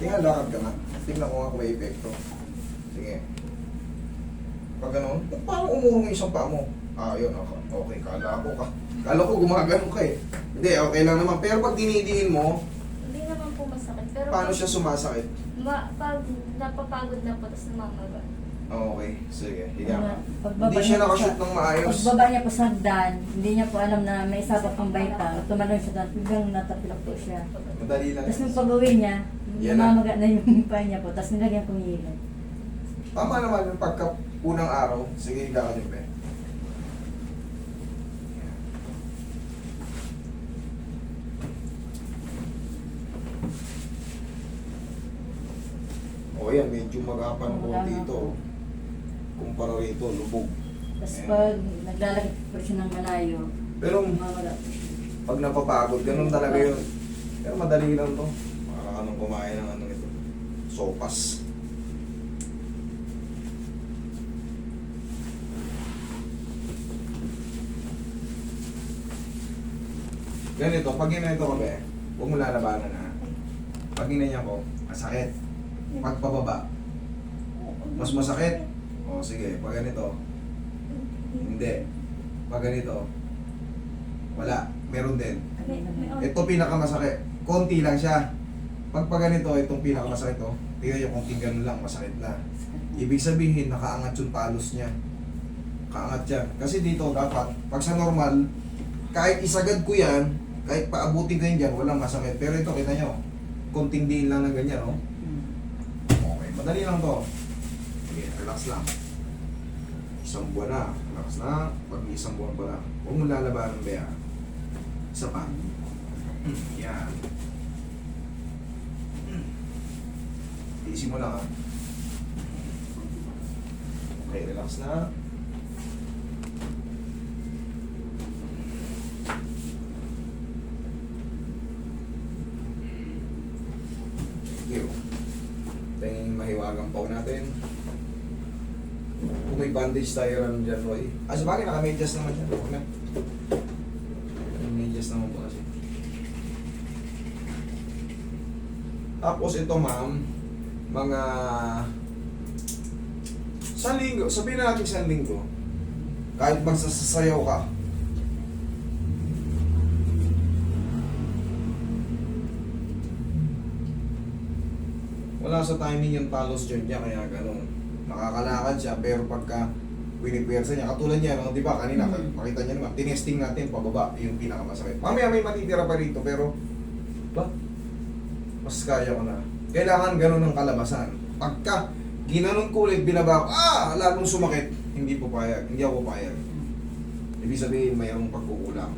Tingnan, lakad ka nga. Tingnan ko nga kung may epekto. Sige. Pag gano'n, paano umurong yung isang paa mo? Ah, yun, okay. Kala ko gumagano ka eh. Hindi, okay lang naman. Pero pag dinidiin mo, Hindi naman po masakit. Pero paano siya sumasakit? pag napapagod na po, tapos namamaga. Okay, sige. Higa ka. Pagbaba Hindi siya niya po nakashoot sa- ng maayos. Pagbaba niya po sa hagdan, hindi niya po alam na may isa pa pang baita. Tumalon siya doon, biglang natapilok po siya. Madali lang. Tapos nung pag-uwi niya, Yan na. namamaga na yung paa niya po, tapos nilagyan po hilo. Tama naman yung pagka unang araw. Sige, higa ka din, pe. O yan, medyo magapan po Wala na dito. po. Kumpara rito, lubog. Tapos Ayan. pag naglalagay po siya ng malayo, Pero namamaga po siya. pag napapagod, ganun talaga yun. Pero madali lang to. Para ka nang kumain ng ano ito. Sopas. Ganito, pag ginito ko be, huwag mo lalabanan ha. Pag ginanyan ko, masakit. Pag pababa, mas masakit. O sige, pag ganito, hindi. Pag ganito, wala. Meron din. Ito pinakamasakit. Konti lang siya. Pag ganito, itong pinakamasakit to. Tingnan nyo kung tingnan lang, masakit na. Ibig sabihin, nakaangat yung talos niya. Kaangat yan. Kasi dito, dapat, pag sa normal, kahit isagad ko yan, kahit paabutin ko yan dyan, walang masakit. Pero ito, kita nyo, konting diin lang ng ganyan, no? Okay, madali lang to. Sige, relax lang. Isang buwan na. Relax na. Pag isang buwan pa lang. Huwag mo lalabanan ba yan? Isa pa. Yan. Tiisin mo lang ha. Okay, relax na. Thank you. Ito yung mahiwagang paw natin. Kung may bandage tayo rin dyan, Roy. Ah, sabagay, naka-medyas naman dyan. Huwag na. Medyas naman po kasi. Tapos ito, ma'am, mga sa linggo, sabihin na natin sa linggo, kahit magsasayaw ka, wala sa timing yung talos dyan niya, kaya gano'n. Nakakalakad siya, pero pagka pinipwersa niya, katulad niya, no? Di ba, kanina, makita niya naman, tinesting natin, pababa, yung pinakamasakit. Mamaya may matitira pa rito, pero, ba, mas kaya ko na. Kailangan gano'n ng kalabasan. Pagka, ginanon ko ulit, binaba ko, lalong sumakit, hindi po payag, hindi ako payag. Ibig sabihin, mayroong pagkukulang.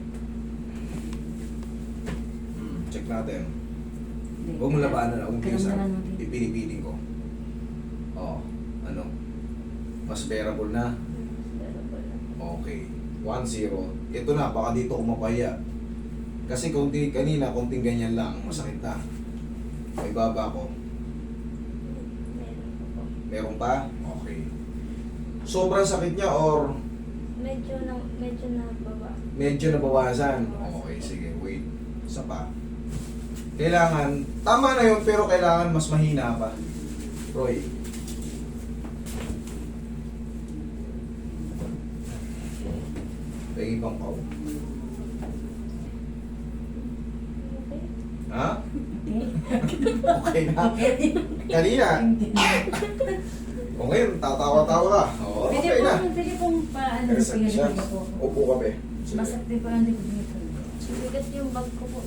Check natin. Huwag mo labanan, huwag mo Ganun sa na lang natin. ipinipiling ko. Oh, ano? Mas bearable na. Okay. 1-0. Ito na, baka dito kumapaya. Kasi kanina, konting ganyan lang, masakit na. May baba ko. Meron pa? Okay. Sobrang sakit niya or Medyo na baba. medyo nabawasan? Okay, sige, wait. Isa pa. Kailangan, tama na yun, pero kailangan mas mahina pa. Roy. Pagi pang pao. Okay. Ha? Okay na. Kanina. O ngayon, tatawa-tawa ka. Oo, okay na. Pwede pong paano Exercise siya. po. Upo ka, be. Sige. Masakit din po ang dito dito. Bigat yung bag ko po.